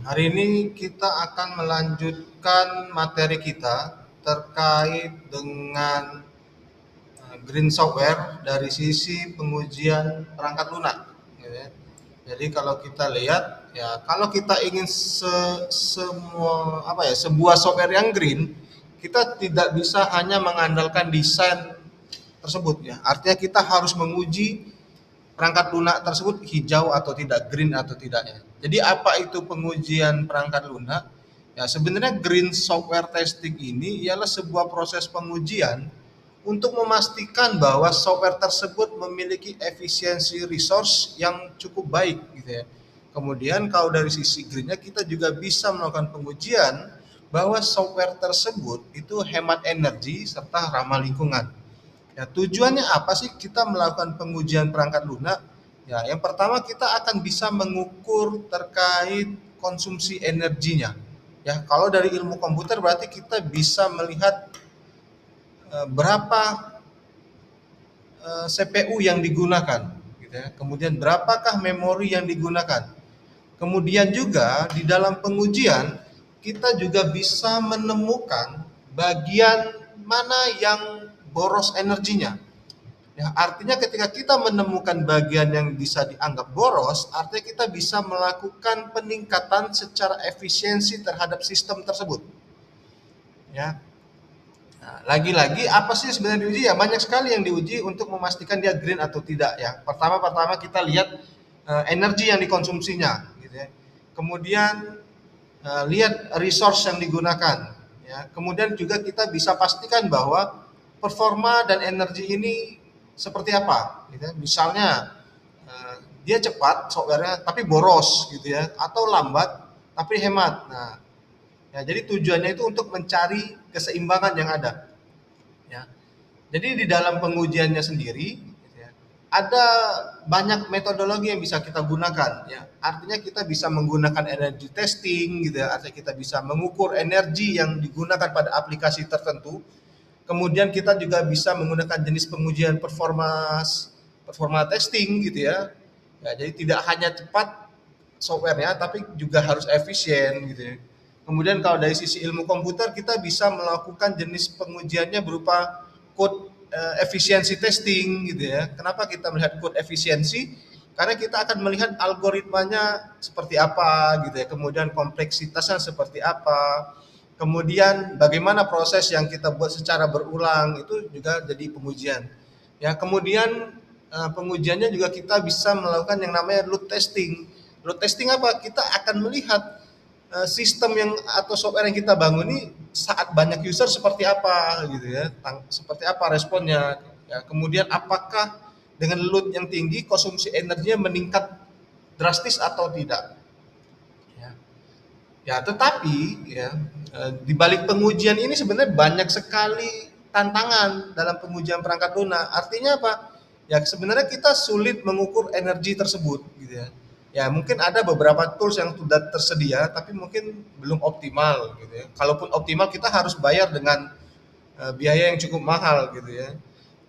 Hari ini kita akan melanjutkan materi kita terkait dengan green software dari sisi pengujian perangkat lunak, gitu ya. Jadi kalau kita lihat ya, kalau kita ingin semua apa ya, sebuah software yang green, kita tidak bisa hanya mengandalkan desain tersebut ya. Artinya kita harus menguji perangkat lunak tersebut hijau atau tidak, green atau tidaknya. Jadi apa itu pengujian perangkat lunak? Ya sebenarnya green software testing ini ialah sebuah proses pengujian untuk memastikan bahwa software tersebut memiliki efisiensi resource yang cukup baik gitu ya. Kemudian kalau dari sisi greennya kita juga bisa melakukan pengujian bahwa software tersebut itu hemat energi serta ramah lingkungan. Ya, tujuannya apa sih kita melakukan pengujian perangkat lunak? Ya, yang pertama kita akan bisa mengukur terkait konsumsi energinya. Ya, kalau dari ilmu komputer berarti kita bisa melihat berapa CPU yang digunakan, gitu ya. Kemudian berapakah memori yang digunakan. Kemudian juga di dalam pengujian kita juga bisa menemukan bagian mana yang boros energinya. Ya, artinya ketika kita menemukan bagian yang bisa dianggap boros, artinya kita bisa melakukan peningkatan secara efisiensi terhadap sistem tersebut. Ya, nah, lagi-lagi apa sih sebenarnya diuji? Ya banyak sekali yang diuji untuk memastikan dia green atau tidak ya. Pertama kita lihat energi yang dikonsumsinya, gitu ya. Kemudian lihat resource yang digunakan. Ya, kemudian juga kita bisa pastikan bahwa performa dan energi ini seperti apa, gitu ya. Misalnya eh, dia cepat softwarenya tapi boros, gitu ya, atau lambat tapi hemat. Nah, ya, jadi tujuannya itu untuk mencari keseimbangan yang ada. Ya, jadi di dalam pengujiannya sendiri, gitu ya, ada banyak metodologi yang bisa kita gunakan. Ya, artinya kita bisa menggunakan energy testing, gitu ya. Artinya kita bisa mengukur energi yang digunakan pada aplikasi tertentu. Kemudian kita juga bisa menggunakan jenis pengujian performa testing, gitu ya. Ya, jadi tidak hanya cepat softwarenya, tapi juga harus efisien, gitu ya. Kemudian kalau dari sisi ilmu komputer kita bisa melakukan jenis pengujiannya berupa code efisiensi testing, gitu ya. Kenapa kita melihat code efisiensi? Karena kita akan melihat algoritmanya seperti apa, gitu ya. Kemudian kompleksitasnya seperti apa. Kemudian bagaimana proses yang kita buat secara berulang itu juga jadi pengujian. Ya, kemudian pengujiannya juga kita bisa melakukan yang namanya load testing. Load testing apa? Kita akan melihat sistem yang atau software yang kita bangun ini saat banyak user seperti apa, gitu ya, seperti apa responnya. Ya, kemudian apakah dengan load yang tinggi konsumsi energinya meningkat drastis atau tidak. Ya, ya tetapi ya di balik pengujian ini sebenarnya banyak sekali tantangan dalam pengujian perangkat lunak. Artinya apa? Ya sebenarnya kita sulit mengukur energi tersebut, gitu ya. Ya mungkin ada beberapa tools yang sudah tersedia tapi mungkin belum optimal, gitu ya. Kalaupun optimal kita harus bayar dengan biaya yang cukup mahal, gitu ya.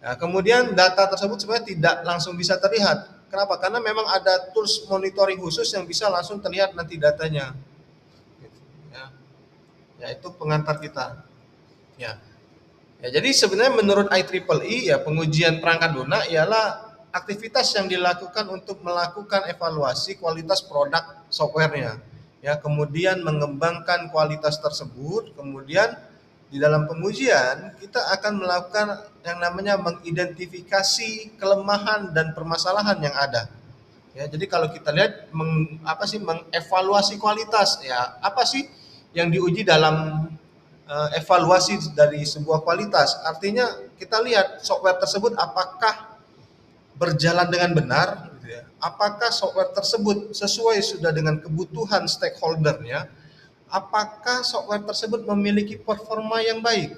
Nah, kemudian data tersebut sebenarnya tidak langsung bisa terlihat. Kenapa? Karena memang ada tools monitoring khusus yang bisa langsung terlihat nanti datanya. Gitu, ya. Ya itu pengantar kita. Ya. Ya, jadi sebenarnya menurut IEEE ya pengujian perangkat lunak ialah aktivitas yang dilakukan untuk melakukan evaluasi kualitas produk softwarenya. Ya, kemudian mengembangkan kualitas tersebut, kemudian di dalam pengujian kita akan melakukan yang namanya mengidentifikasi kelemahan dan permasalahan yang ada. Ya, jadi kalau kita lihat mengevaluasi kualitas ya, apa sih yang diuji dalam evaluasi dari sebuah kualitas? Artinya kita lihat software tersebut apakah berjalan dengan benar, gitu ya. Apakah software tersebut sesuai sudah dengan kebutuhan stakeholdernya? Apakah software tersebut memiliki performa yang baik?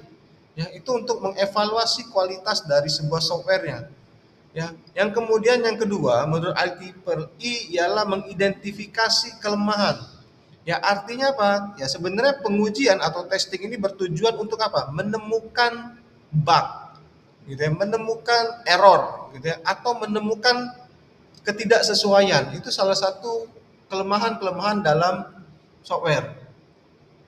Ya, itu untuk mengevaluasi kualitas dari sebuah softwarenya. Ya, yang kemudian yang kedua menurut IEEE ialah mengidentifikasi kelemahan. Ya, artinya apa? Ya, sebenarnya pengujian atau testing ini bertujuan untuk apa? Menemukan bug, gitu ya, menemukan error, gitu ya, atau menemukan ketidaksesuaian. Itu salah satu kelemahan-kelemahan dalam software.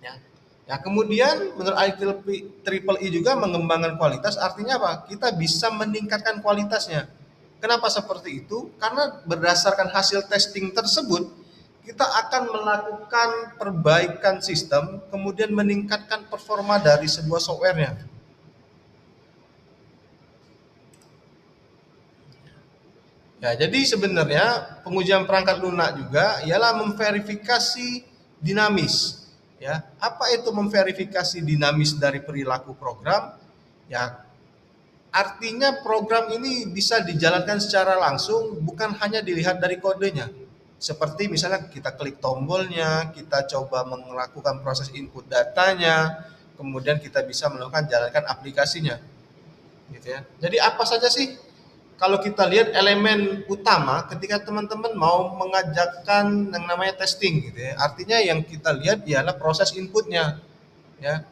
Ya. Ya, kemudian menurut IEEE juga mengembangkan kualitas, artinya apa? Kita bisa meningkatkan kualitasnya. Kenapa seperti itu? Karena berdasarkan hasil testing tersebut, kita akan melakukan perbaikan sistem, kemudian meningkatkan performa dari sebuah softwarenya. Ya, jadi sebenarnya pengujian perangkat lunak juga ialah memverifikasi dinamis. Ya, apa itu memverifikasi dinamis dari perilaku program? Ya, artinya program ini bisa dijalankan secara langsung, bukan hanya dilihat dari kodenya. Seperti misalnya kita klik tombolnya, kita coba melakukan proses input datanya, kemudian kita bisa melakukan jalankan aplikasinya, gitu ya. Jadi apa saja sih kalau kita lihat elemen utama ketika teman-teman mau mengajarkan yang namanya testing, gitu ya. Artinya yang kita lihat ialah proses inputnya, ya.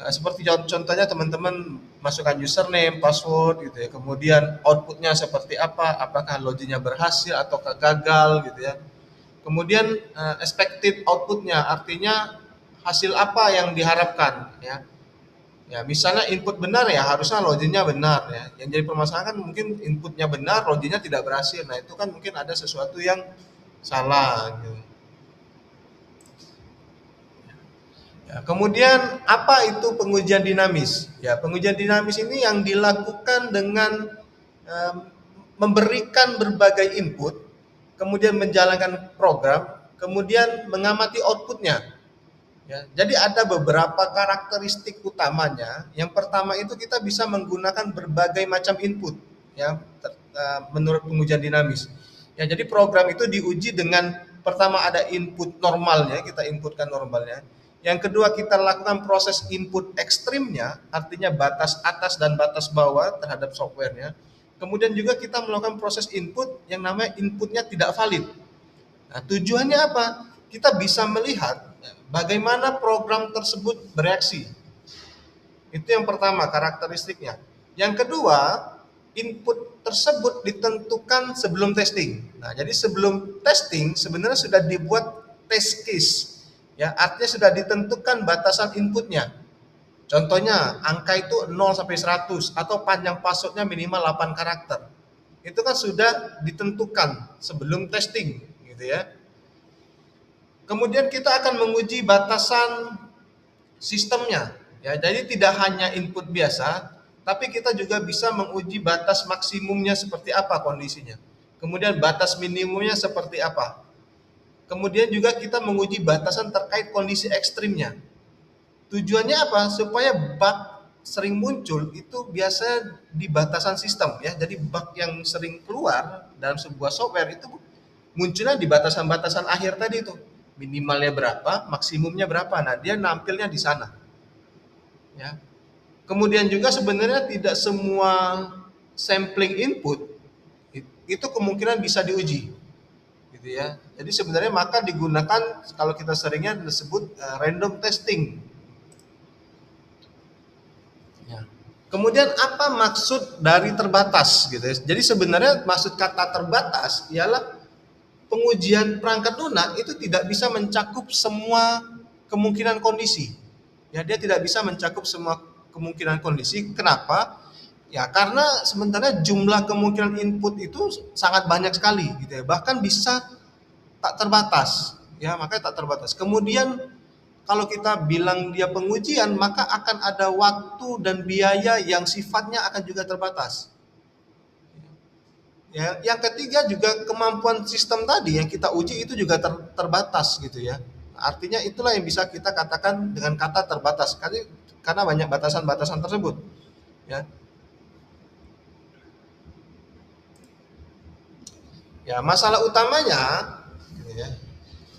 Seperti contohnya teman-teman masukkan username, password, gitu ya. Kemudian outputnya seperti apa, apakah loginnya berhasil atau gagal, gitu ya. Kemudian expected outputnya, artinya hasil apa yang diharapkan, ya. Ya, misalnya input benar ya harusnya loginnya benar ya. Yang jadi permasalahan kan mungkin inputnya benar, loginnya tidak berhasil. Nah, itu kan mungkin ada sesuatu yang salah gitu. Ya, kemudian apa itu pengujian dinamis? Ya, pengujian dinamis ini yang dilakukan dengan em, memberikan berbagai input, kemudian menjalankan program, kemudian mengamati outputnya. Ya, jadi ada beberapa karakteristik utamanya. Yang pertama itu kita bisa menggunakan berbagai macam input, ya, menurut pengujian dinamis. Ya, jadi program itu diuji dengan pertama ada input normalnya, kita inputkan normalnya. Yang kedua kita lakukan proses input ekstrimnya, artinya batas atas dan batas bawah terhadap softwarenya. Kemudian juga kita melakukan proses input yang namanya inputnya tidak valid. Nah, tujuannya apa? Kita bisa melihat bagaimana program tersebut bereaksi. Itu yang pertama, karakteristiknya. Yang kedua, input tersebut ditentukan sebelum testing. Nah, jadi sebelum testing sebenarnya sudah dibuat test case. Ya, artinya sudah ditentukan batasan inputnya. Contohnya, angka itu 0 sampai 100 atau panjang passwordnya minimal 8 karakter. Itu kan sudah ditentukan sebelum testing, gitu ya. Kemudian kita akan menguji batasan sistemnya. Ya, jadi tidak hanya input biasa, tapi kita juga bisa menguji batas maksimumnya seperti apa kondisinya. Kemudian batas minimumnya seperti apa. Kemudian juga kita menguji batasan terkait kondisi ekstrimnya. Tujuannya apa? Supaya bug sering muncul itu biasa di batasan sistem ya. Jadi bug yang sering keluar dalam sebuah software itu munculnya di batasan-batasan akhir tadi itu. Minimalnya berapa, maksimumnya berapa. Nah, dia nampilnya di sana. Ya. Kemudian juga sebenarnya tidak semua sampling input itu kemungkinan bisa diuji. Gitu ya. Jadi sebenarnya maka digunakan kalau kita seringnya disebut random testing. Ya. Kemudian apa maksud dari terbatas gitu ya. Jadi sebenarnya maksud kata terbatas ialah pengujian perangkat lunak itu tidak bisa mencakup semua kemungkinan kondisi. Ya, dia tidak bisa mencakup semua kemungkinan kondisi. Kenapa? Ya, karena sementara jumlah kemungkinan input itu sangat banyak sekali gitu ya. Bahkan bisa tak terbatas. Ya, makanya tak terbatas. Kemudian kalau kita bilang dia pengujian, maka akan ada waktu dan biaya yang sifatnya akan juga terbatas. Ya, yang ketiga juga kemampuan sistem tadi yang kita uji itu juga terbatas gitu ya. Artinya itulah yang bisa kita katakan dengan kata terbatas karena banyak batasan-batasan tersebut. Ya. Ya, masalah utamanya gitu ya.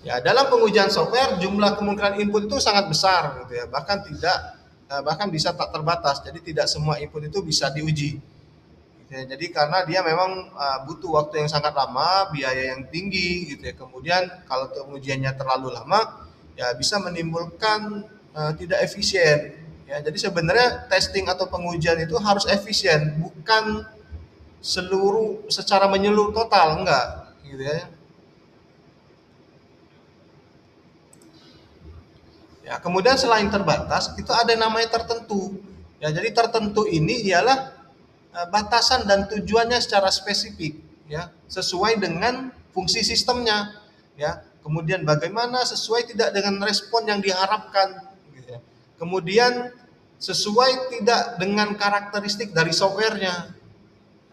Ya, dalam pengujian software jumlah kemungkinan input itu sangat besar gitu ya. Bahkan bisa tak terbatas. Jadi tidak semua input itu bisa diuji. Ya, jadi karena dia memang butuh waktu yang sangat lama, biaya yang tinggi gitu ya. Kemudian kalau pengujiannya terlalu lama, ya bisa menimbulkan tidak efisien. Ya, jadi sebenarnya testing atau pengujian itu harus efisien, bukan secara menyeluruh total, enggak, gitu ya. Ya, kemudian selain terbatas, itu ada yang namanya tertentu. Ya, jadi tertentu ini ialah batasan dan tujuannya secara spesifik, ya, sesuai dengan fungsi sistemnya, ya. Kemudian bagaimana sesuai tidak dengan respon yang diharapkan, gitu ya. Kemudian sesuai tidak dengan karakteristik dari softwarenya.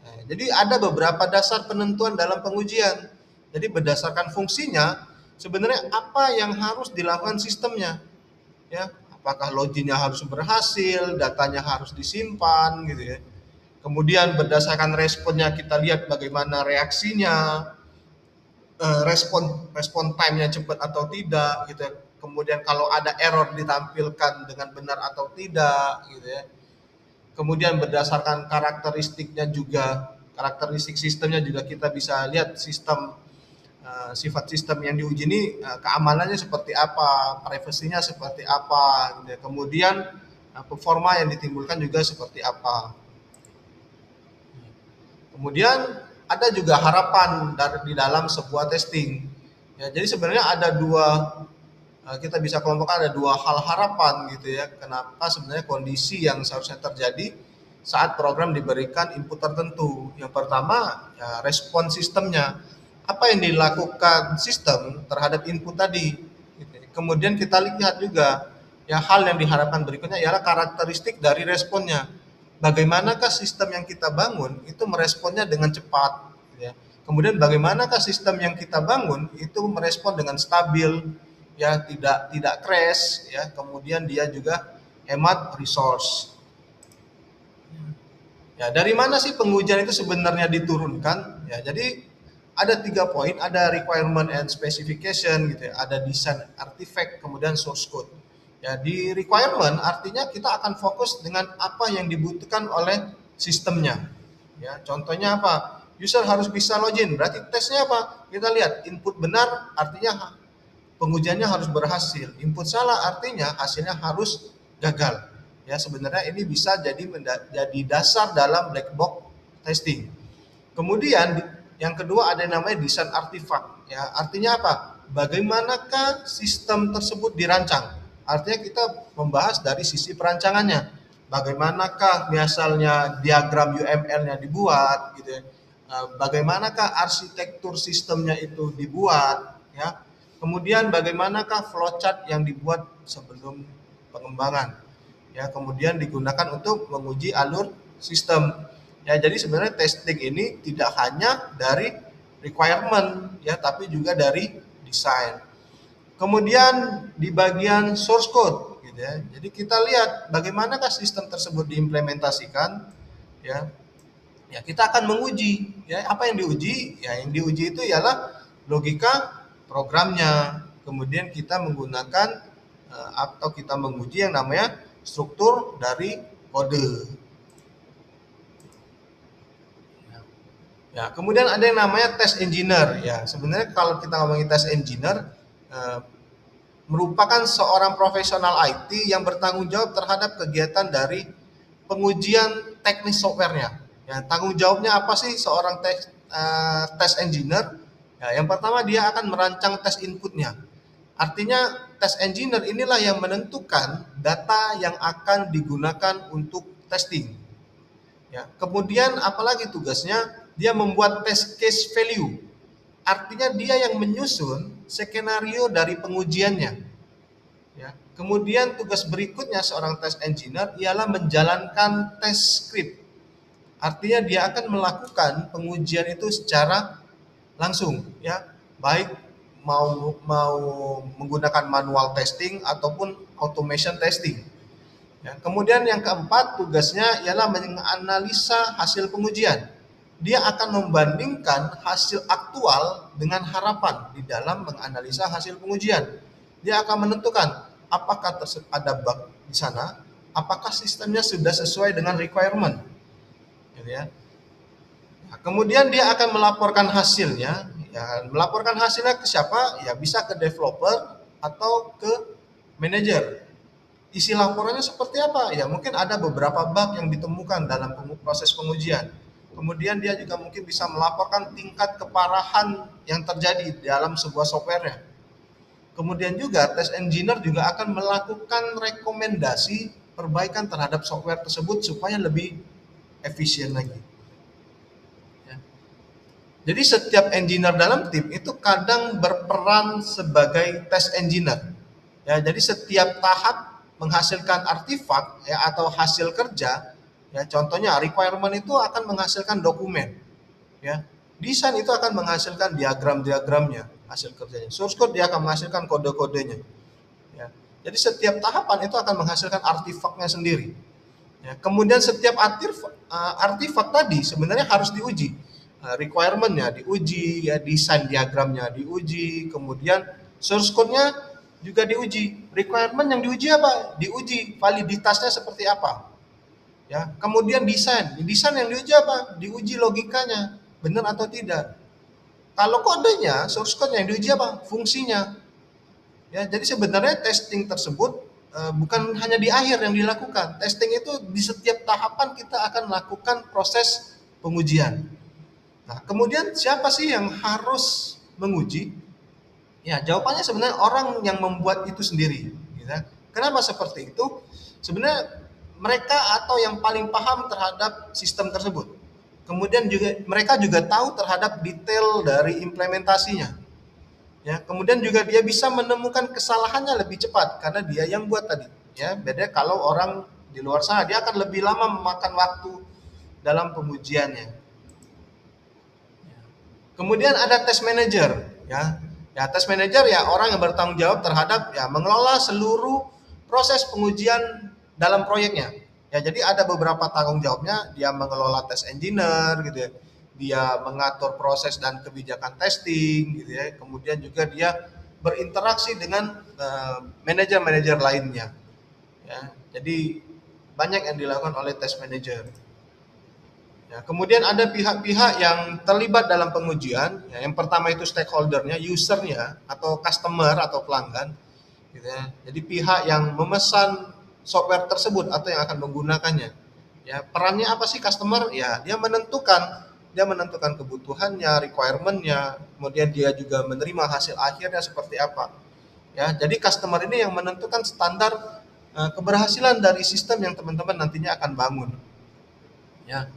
Nah, jadi ada beberapa dasar penentuan dalam pengujian. Jadi berdasarkan fungsinya, sebenarnya apa yang harus dilakukan sistemnya, ya. Apakah loginnya harus berhasil, datanya harus disimpan, gitu ya. Kemudian berdasarkan responnya kita lihat bagaimana reaksinya, respon respon time-nya cepat atau tidak, gitu ya. Kemudian kalau ada error ditampilkan dengan benar atau tidak, gitu ya. Kemudian berdasarkan karakteristiknya juga, karakteristik sistemnya juga kita bisa lihat sistem, sifat sistem yang diuji ini, keamanannya seperti apa, privasinya seperti apa, gitu ya. Kemudian performa yang ditimbulkan juga seperti apa. Kemudian ada juga harapan di dalam sebuah testing. Ya, jadi sebenarnya ada dua, kita bisa kelompokkan ada dua hal harapan gitu ya. Kenapa sebenarnya kondisi yang seharusnya terjadi saat program diberikan input tertentu. Yang pertama, ya, respon sistemnya. Apa yang dilakukan sistem terhadap input tadi. Gitu. Kemudian kita lihat juga ya hal yang diharapkan berikutnya ialah karakteristik dari responnya. Bagaimanakah sistem yang kita bangun itu meresponnya dengan cepat, ya. Kemudian bagaimanakah sistem yang kita bangun itu merespon dengan stabil, ya, tidak crash, ya. Kemudian dia juga hemat resource. Ya, dari mana sih pengujian itu sebenarnya diturunkan? Ya, jadi ada 3 poin, ada requirement and specification gitu ya, ada design artifact, kemudian source code. Ya, di requirement artinya kita akan fokus dengan apa yang dibutuhkan oleh sistemnya. Ya, contohnya apa? User harus bisa login, berarti tesnya apa? Kita lihat input benar artinya pengujiannya harus berhasil. Input salah artinya hasilnya harus gagal. Ya, sebenarnya ini bisa jadi dasar dalam black box testing. Kemudian yang kedua ada yang namanya design artifact. Ya, artinya apa? Bagaimanakah sistem tersebut dirancang? Artinya kita membahas dari sisi perancangannya. Bagaimanakah misalnya diagram UML-nya dibuat, gitu ya. Bagaimanakah arsitektur sistemnya itu dibuat, ya. Kemudian bagaimanakah flowchart yang dibuat sebelum pengembangan. Ya, kemudian digunakan untuk menguji alur sistem. Ya, jadi sebenarnya testing ini tidak hanya dari requirement ya, tapi juga dari desain. Kemudian di bagian source code gitu ya. Jadi kita lihat bagaimanakah sistem tersebut diimplementasikan ya. Ya, kita akan menguji ya, apa yang diuji? Ya, yang diuji itu ialah logika programnya. Kemudian kita menggunakan atau kita menguji yang namanya struktur dari kode. Ya, kemudian ada yang namanya test engineer. Ya, sebenarnya kalau kita ngomongin test engineer, merupakan seorang profesional IT yang bertanggung jawab terhadap kegiatan dari pengujian teknis softwarenya. Ya, tanggung jawabnya apa sih seorang test engineer? Ya, yang pertama dia akan merancang tes inputnya. Artinya test engineer inilah yang menentukan data yang akan digunakan untuk testing. Ya, kemudian apalagi tugasnya? Dia membuat test case value. Artinya dia yang menyusun skenario dari pengujiannya. Ya. Kemudian tugas berikutnya seorang test engineer ialah menjalankan test script. Artinya dia akan melakukan pengujian itu secara langsung, ya, baik mau menggunakan manual testing ataupun automation testing. Ya, kemudian yang keempat tugasnya ialah menganalisa hasil pengujian. Dia akan membandingkan hasil aktual dengan harapan di dalam menganalisa hasil pengujian. Dia akan menentukan apakah ada bug di sana, apakah sistemnya sudah sesuai dengan requirement. Gitu ya. Nah, kemudian dia akan melaporkan hasilnya. Ya, melaporkan hasilnya ke siapa? Ya bisa ke developer atau ke manajer. Isi laporannya seperti apa? Ya mungkin ada beberapa bug yang ditemukan dalam proses pengujian. Kemudian dia juga mungkin bisa melaporkan tingkat keparahan yang terjadi dalam sebuah softwarenya. Kemudian juga test engineer juga akan melakukan rekomendasi perbaikan terhadap software tersebut supaya lebih efisien lagi. Ya. Jadi setiap engineer dalam tim itu kadang berperan sebagai test engineer. Ya, jadi setiap tahap menghasilkan artifak ya atau hasil kerja, ya contohnya requirement itu akan menghasilkan dokumen, ya. Desain itu akan menghasilkan diagram-diagramnya, hasil kerjanya. Source code dia akan menghasilkan kode-kodenya. Ya. Jadi setiap tahapan itu akan menghasilkan artifaknya sendiri. Ya. Kemudian setiap artifak tadi sebenarnya harus diuji. Requirement-nya diuji, ya desain diagramnya diuji, kemudian source code-nya juga diuji. Requirement yang diuji apa? Diuji validitasnya seperti apa. Ya, kemudian desain yang diuji apa? Diuji logikanya, benar atau tidak. Kalau kodenya, source code yang diuji apa? Fungsinya. Ya, jadi sebenarnya testing tersebut bukan hanya di akhir yang dilakukan. Testing itu di setiap tahapan kita akan melakukan proses pengujian. Nah, kemudian siapa sih yang harus menguji? Ya, jawabannya sebenarnya orang yang membuat itu sendiri. Gitu. Kenapa seperti itu? Sebenarnya mereka atau yang paling paham terhadap sistem tersebut. Kemudian juga mereka juga tahu terhadap detail dari implementasinya. Ya, kemudian juga dia bisa menemukan kesalahannya lebih cepat karena dia yang buat tadi. Ya, beda kalau orang di luar sana dia akan lebih lama memakan waktu dalam pengujiannya. Kemudian ada test manager, ya. Ya, test manager ya orang yang bertanggung jawab terhadap ya mengelola seluruh proses pengujian dalam proyeknya. Ya, jadi ada beberapa tanggung jawabnya, dia mengelola test engineer gitu ya. Dia mengatur proses dan kebijakan testing gitu ya. Kemudian juga dia berinteraksi dengan manajer-manajer lainnya. Ya, jadi banyak yang dilakukan oleh test manager. Ya, kemudian ada pihak-pihak yang terlibat dalam pengujian. Ya, yang pertama itu stakeholdernya, usernya atau customer atau pelanggan. Gitu ya. Jadi pihak yang memesan software tersebut atau yang akan menggunakannya. Ya, perannya apa sih customer? Ya, dia menentukan kebutuhannya, requirement-nya, kemudian dia juga menerima hasil akhirnya seperti apa. Ya, jadi customer ini yang menentukan standar keberhasilan dari sistem yang teman-teman nantinya akan bangun. Ya.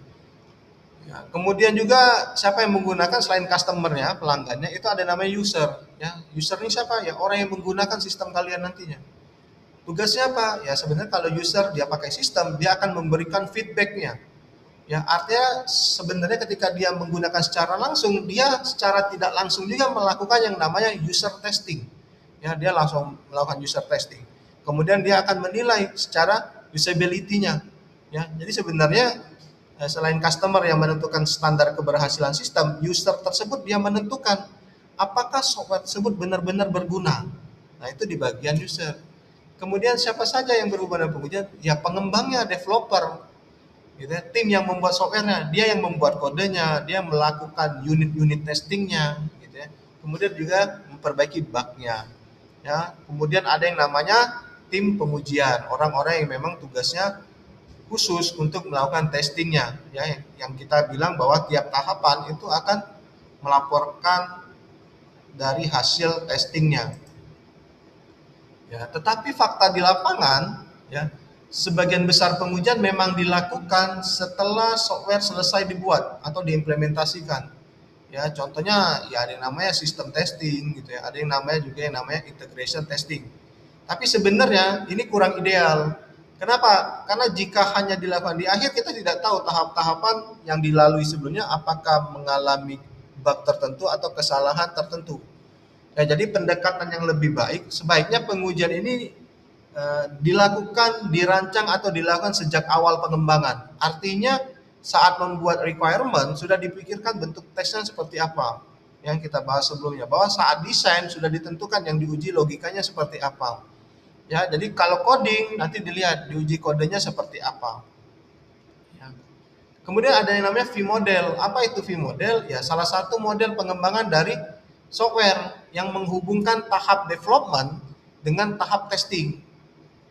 Ya, kemudian juga siapa yang menggunakan selain customer-nya, pelanggannya itu ada namanya user. Ya, user ini siapa? Ya orang yang menggunakan sistem kalian nantinya. Tugasnya apa? Ya sebenarnya kalau user dia pakai sistem, dia akan memberikan feedback-nya. Ya artinya sebenarnya ketika dia menggunakan secara langsung, dia secara tidak langsung juga melakukan yang namanya user testing. Ya dia langsung melakukan user testing. Kemudian dia akan menilai secara usability-nya. Ya jadi sebenarnya selain customer yang menentukan standar keberhasilan sistem, user tersebut dia menentukan apakah software tersebut benar-benar berguna. Nah, itu di bagian user. Kemudian siapa saja yang berhubungan dengan pengujian? Ya pengembangnya, developer. Gitu ya. Tim yang membuat softwarenya, dia yang membuat kodenya, dia melakukan unit-unit testingnya, gitu ya. Kemudian juga memperbaiki bugnya. Ya, kemudian ada yang namanya tim pengujian, orang-orang yang memang tugasnya khusus untuk melakukan testingnya, ya yang kita bilang bahwa tiap tahapan itu akan melaporkan dari hasil testingnya. Ya, tetapi fakta di lapangan, ya sebagian besar pengujian memang dilakukan setelah software selesai dibuat atau diimplementasikan. Ya, contohnya ya ada yang namanya sistem testing gitu ya, ada yang namanya juga yang namanya integration testing. Tapi sebenarnya ini kurang ideal. Kenapa? Karena jika hanya dilakukan di akhir, kita tidak tahu tahap-tahapan yang dilalui sebelumnya apakah mengalami bug tertentu atau kesalahan tertentu. Nah, jadi pendekatan yang lebih baik, sebaiknya pengujian ini dilakukan, dirancang atau dilakukan sejak awal pengembangan. Artinya saat membuat requirement sudah dipikirkan bentuk tesnya seperti apa. Yang kita bahas sebelumnya, bahwa saat desain sudah ditentukan yang diuji logikanya seperti apa. Ya, jadi kalau coding nanti dilihat diuji kodenya seperti apa. Ya. Kemudian ada yang namanya V-model. Apa itu V-model? Ya, salah satu model pengembangan dari software yang menghubungkan tahap development dengan tahap testing.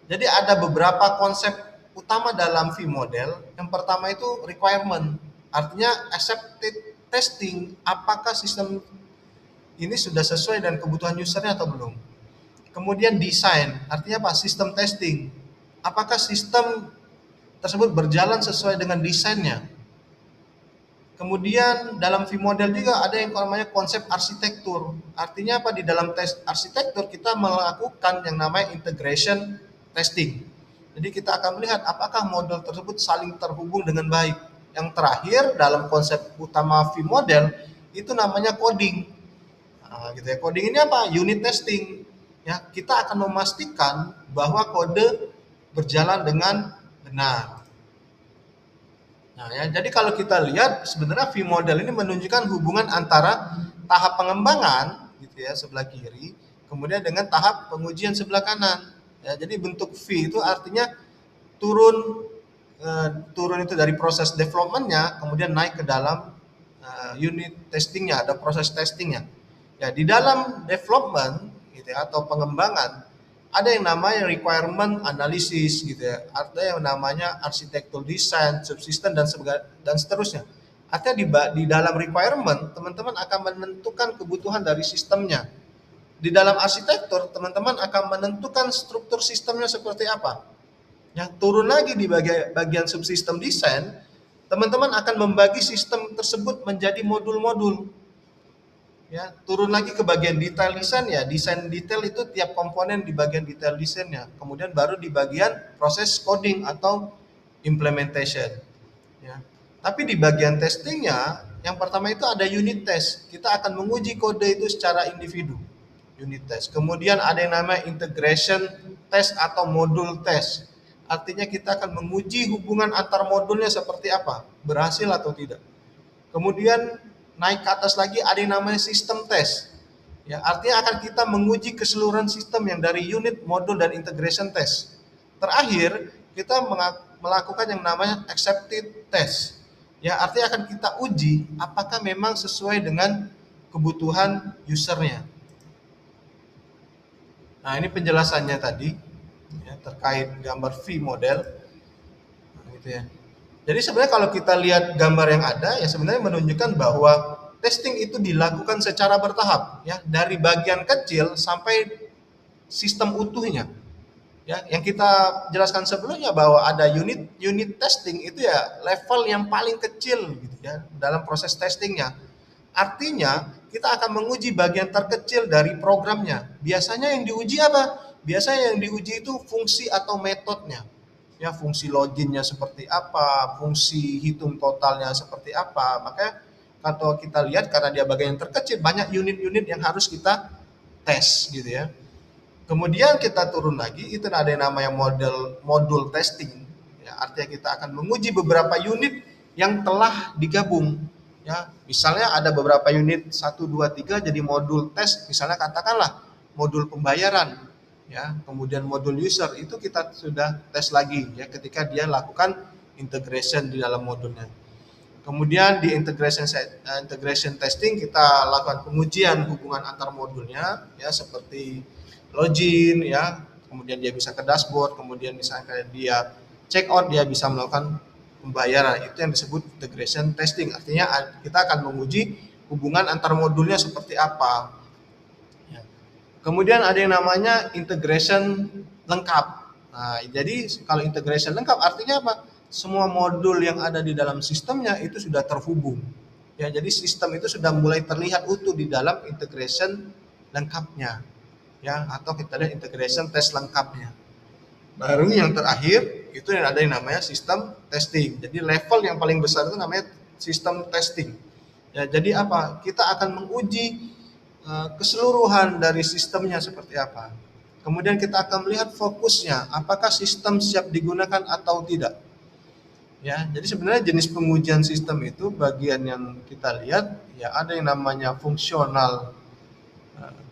Jadi ada beberapa konsep utama dalam V-model. Yang pertama itu requirement. Artinya accepted testing, apakah sistem ini sudah sesuai dengan kebutuhan usernya atau belum. Kemudian desain, artinya apa? Sistem testing. Apakah sistem tersebut berjalan sesuai dengan desainnya? Kemudian dalam V-model juga ada yang namanya konsep arsitektur. Artinya apa? Di dalam tes arsitektur kita melakukan yang namanya integration testing. Jadi kita akan melihat apakah model tersebut saling terhubung dengan baik. Yang terakhir dalam konsep utama V-model itu namanya coding. Nah, gitu ya. Coding ini apa? Unit testing. Ya, kita akan memastikan bahwa kode berjalan dengan benar. Nah, ya, jadi kalau kita lihat sebenarnya V-model ini menunjukkan hubungan antara tahap pengembangan gitu ya sebelah kiri, kemudian dengan tahap pengujian sebelah kanan. Ya, jadi bentuk V itu artinya turun turun itu dari proses developmentnya, kemudian naik ke dalam unit testingnya, ada proses testingnya. Ya, di dalam development gitu ya, atau pengembangan ada yang namanya requirement analysis gitu ya, ada yang namanya architectural design, subsystem dan seterusnya. Artinya di dalam requirement teman-teman akan menentukan kebutuhan dari sistemnya. Di dalam arsitektur teman-teman akan menentukan struktur sistemnya seperti apa. Ya, turun lagi di bagian subsystem design, teman-teman akan membagi sistem tersebut menjadi modul-modul. Ya, turun lagi ke bagian detail desain ya, desain detail itu tiap komponen di bagian detail desainnya, kemudian baru di bagian proses coding atau implementation. Ya. Tapi di bagian testingnya, yang pertama itu ada unit test. Kita akan menguji kode itu secara individu, unit test. Kemudian ada yang namanya integration test atau modul test. Artinya kita akan menguji hubungan antar modulnya seperti apa, berhasil atau tidak. Kemudian naik ke atas lagi ada yang namanya sistem test. Ya, artinya akan kita menguji keseluruhan sistem yang dari unit, modul, dan integration test. Terakhir, kita melakukan yang namanya accepted test. Ya, artinya akan kita uji apakah memang sesuai dengan kebutuhan usernya. Nah, ini penjelasannya tadi ya, terkait gambar V model. Nah, gitu ya. Jadi sebenarnya kalau kita lihat gambar yang ada ya sebenarnya menunjukkan bahwa testing itu dilakukan secara bertahap ya, dari bagian kecil sampai sistem utuhnya. Ya, yang kita jelaskan sebelumnya bahwa ada unit testing itu ya level yang paling kecil gitu ya dalam proses testingnya. Artinya kita akan menguji bagian terkecil dari programnya. Biasanya yang diuji apa? Biasanya yang diuji itu fungsi atau metodenya. Ya, fungsi loginnya seperti apa, fungsi hitung totalnya seperti apa. Makanya kalau kita lihat karena dia bagian terkecil banyak unit-unit yang harus kita tes gitu ya. Kemudian kita turun lagi itu ada yang namanya modul testing. Ya, artinya kita akan menguji beberapa unit yang telah digabung. Ya, misalnya ada beberapa unit 1, 2, 3 jadi modul tes, misalnya katakanlah modul pembayaran. Ya, kemudian modul user itu kita sudah tes lagi ya ketika dia lakukan integration di dalam modulnya. Kemudian di integration testing kita lakukan pengujian hubungan antar modulnya ya seperti login ya, kemudian dia bisa ke dashboard, kemudian misalnya dia check out dia bisa melakukan pembayaran. Itu yang disebut integration testing. Artinya kita akan menguji hubungan antar modulnya seperti apa. Ya. Kemudian ada yang namanya integration lengkap. Nah, jadi kalau integration lengkap artinya apa? Semua modul yang ada di dalam sistemnya itu sudah terhubung. Ya, jadi sistem itu sudah mulai terlihat utuh di dalam integration lengkapnya. Ya, atau kita lihat integration test lengkapnya. Baru yang terakhir itu yang ada yang namanya sistem testing. Jadi level yang paling besar itu namanya sistem testing. Ya, jadi apa? Kita akan menguji keseluruhan dari sistemnya seperti apa. Kemudian kita akan melihat fokusnya, apakah sistem siap digunakan atau tidak. Ya, jadi sebenarnya jenis pengujian sistem itu bagian yang kita lihat ya ada yang namanya fungsional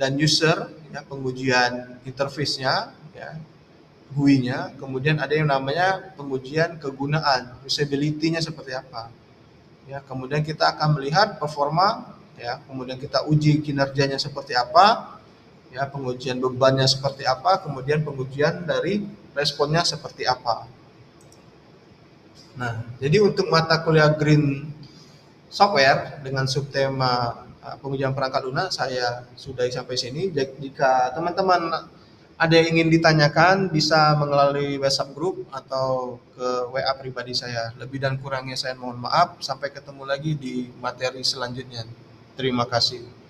dan user ya pengujian interface-nya ya GUI-nya, kemudian ada yang namanya pengujian kegunaan, usability-nya seperti apa. Ya, kemudian kita akan melihat performa ya, kemudian kita uji kinerjanya seperti apa. Ya, pengujian bebannya seperti apa, kemudian pengujian dari responnya seperti apa. Nah, jadi untuk mata kuliah Green Software dengan subtema pengujian perangkat lunak saya sudahi sampai sini. Jika teman-teman ada yang ingin ditanyakan bisa melalui WhatsApp group atau ke WA pribadi saya. Lebih dan kurangnya saya mohon maaf. Sampai ketemu lagi di materi selanjutnya. Terima kasih.